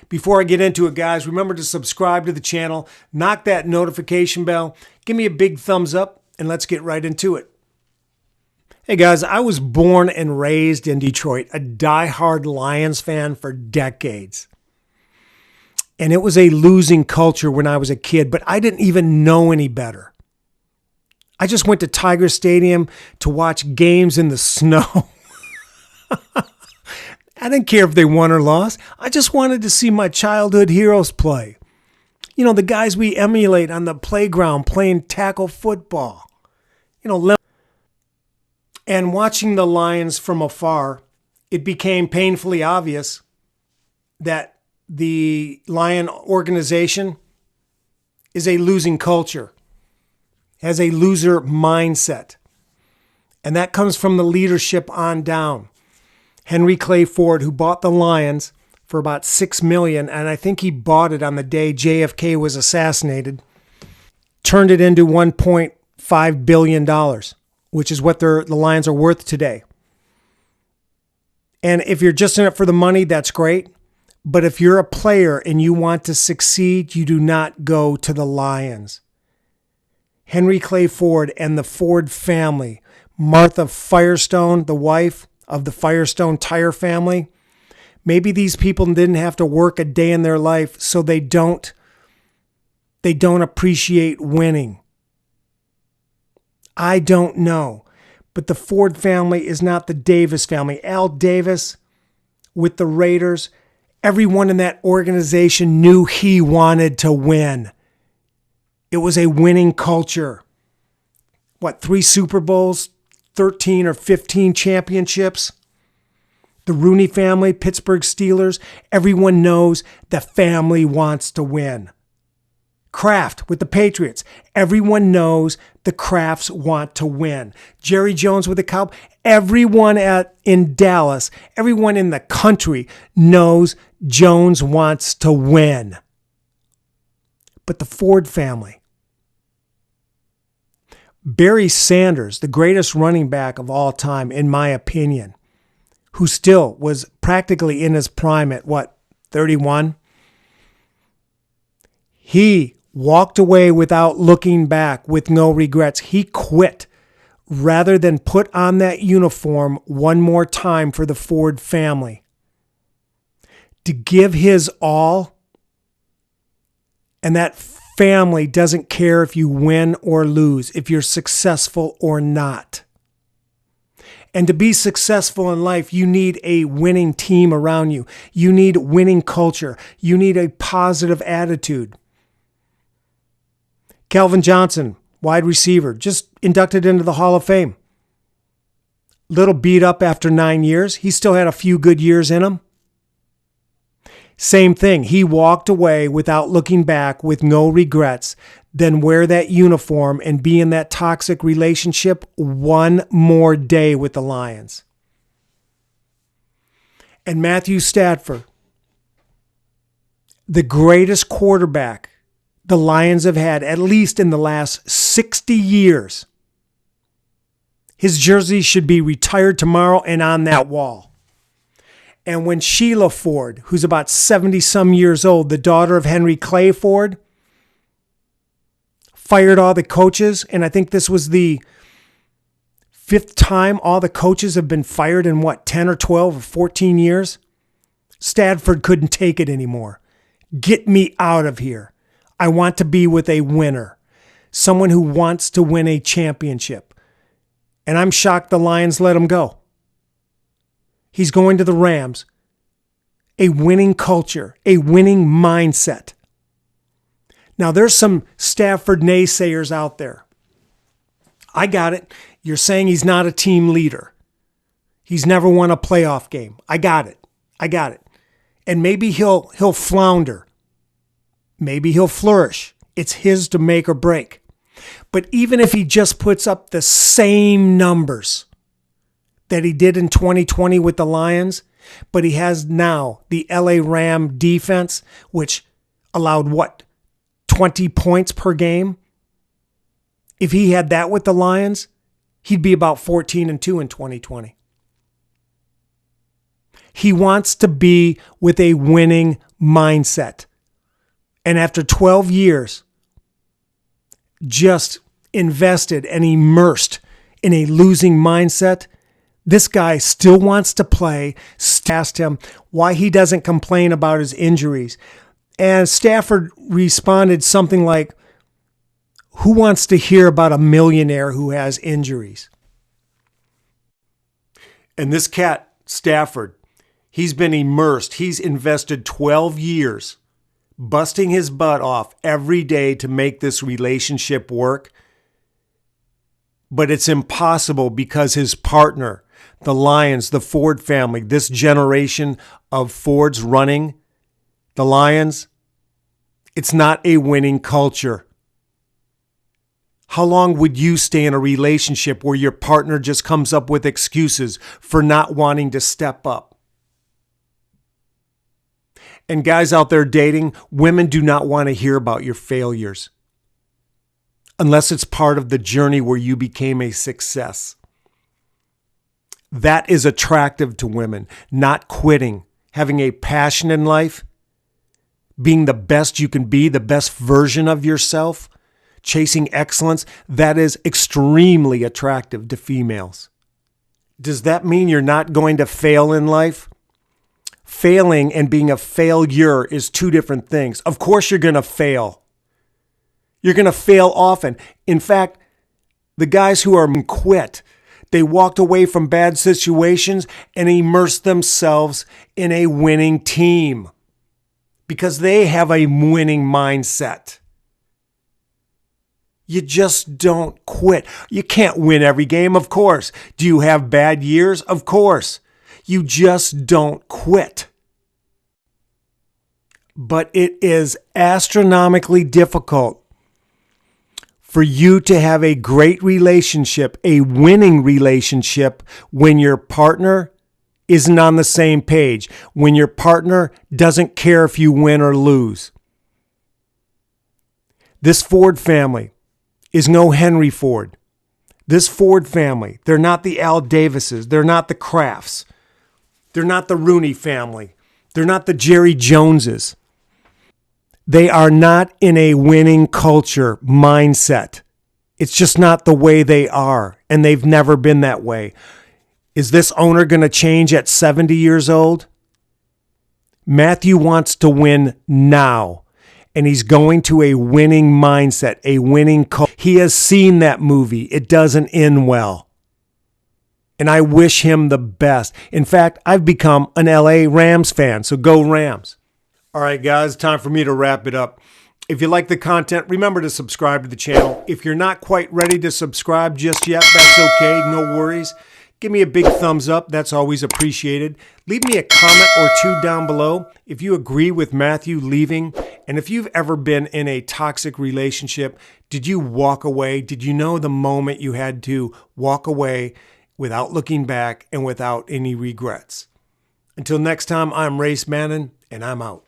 Before I get into it, guys, remember to subscribe to the channel, knock that notification bell, give me a big thumbs up, and let's get right into it. Hey guys, I was born and raised in Detroit, a diehard Lions fan for decades. And it was a losing culture when I was a kid, but I didn't even know any better. I just went to Tiger Stadium to watch games in the snow. I didn't care if they won or lost. I just wanted to see my childhood heroes play. You know, the guys we emulate on the playground playing tackle football. And watching the Lions from afar, it became painfully obvious that the Lion organization is a losing culture, has a loser mindset. And that comes from the leadership on down. Henry Clay Ford, who bought the Lions for about $6 million, and I think he bought it on the day JFK was assassinated, turned it into $1.5 billion, which is what the Lions are worth today. And if you're just in it for the money, that's great. But if you're a player and you want to succeed, you do not go to the Lions. Henry Clay Ford and the Ford family, Martha Firestone, the wife of the Firestone Tire family, maybe these people didn't have to work a day in their life, so they don't appreciate winning. I don't know. But the Ford family is not the Davis family. Al Davis with the Raiders, everyone in that organization knew he wanted to win. It was a winning culture. 3 Super Bowls, 13 or 15 championships. The Rooney family, Pittsburgh Steelers, everyone knows the family wants to win. Kraft with the Patriots, everyone knows the Krafts want to win. Jerry Jones with the Cowboys, everyone in Dallas, everyone in the country knows Jones wants to win. But the Ford family, Barry Sanders, the greatest running back of all time, in my opinion, who still was practically in his prime at 31? He walked away without looking back, with no regrets. He quit rather than put on that uniform one more time for the Ford family. To give his all, and that family doesn't care if you win or lose, if you're successful or not. And to be successful in life, you need a winning team around you. You need winning culture. You need a positive attitude. Calvin Johnson, wide receiver, just inducted into the Hall of Fame. Little beat up after 9 years. He still had a few good years in him. Same thing. He walked away without looking back, with no regrets, then wear that uniform and be in that toxic relationship one more day with the Lions. And Matthew Stafford, the greatest quarterback the Lions have had, at least in the last 60 years. His jersey should be retired tomorrow and on that wall. And when Sheila Ford, who's about 70-some years old, the daughter of Henry Clay Ford, fired all the coaches, and I think this was the 5th time all the coaches have been fired in 10 or 12 or 14 years? Stafford couldn't take it anymore. Get me out of here. I want to be with a winner, someone who wants to win a championship. And I'm shocked the Lions let him go. He's going to the Rams. A winning culture, a winning mindset. Now, there's some Stafford naysayers out there. I got it. You're saying he's not a team leader. He's never won a playoff game. I got it. And maybe he'll flounder. Maybe he'll flourish. It's his to make or break. But even if he just puts up the same numbers that he did in 2020 with the Lions, but he has now the LA Ram defense, which allowed 20 points per game? If he had that with the Lions, he'd be about 14-2 in 2020. He wants to be with a winning mindset. And after 12 years, just invested and immersed in a losing mindset, this guy still wants to play. Asked him why he doesn't complain about his injuries. And Stafford responded something like, who wants to hear about a millionaire who has injuries? And this cat, Stafford, he's been immersed. He's invested 12 years busting his butt off every day to make this relationship work. But it's impossible because his partner, the Lions, the Ford family, this generation of Fords running the Lions, it's not a winning culture. How long would you stay in a relationship where your partner just comes up with excuses for not wanting to step up? And guys out there dating, women do not want to hear about your failures unless it's part of the journey where you became a success. That is attractive to women, not quitting, having a passion in life, being the best you can be, the best version of yourself, chasing excellence. That is extremely attractive to females. Does that mean you're not going to fail in life? Failing and being a failure is two different things. Of course you're going to fail. You're going to fail often. In fact, the guys who are quit, they walked away from bad situations and immersed themselves in a winning team because they have a winning mindset. You just don't quit. You can't win every game, of course. Do you have bad years? Of course. You just don't quit. But it is astronomically difficult for you to have a great relationship, a winning relationship, when your partner isn't on the same page, when your partner doesn't care if you win or lose. This Ford family is no Henry Ford. This Ford family, they're not the Al Davises, they're not the Crafts, they're not the Rooney family, they're not the Jerry Joneses. They are not in a winning culture mindset. It's just not the way they are, and they've never been that way. Is this owner going to change at 70 years old? Matthew wants to win now, and he's going to a winning mindset, a winning culture. He has seen that movie. It doesn't end well. And I wish him the best. In fact, I've become an LA Rams fan, so go Rams. All right, guys, time for me to wrap it up. If you like the content, remember to subscribe to the channel. If you're not quite ready to subscribe just yet, that's okay. No worries. Give me a big thumbs up. That's always appreciated. Leave me a comment or two down below if you agree with Matthew leaving. And if you've ever been in a toxic relationship, did you walk away? Did you know the moment you had to walk away without looking back and without any regrets? Until next time, I'm Rayce Bannon, and I'm out.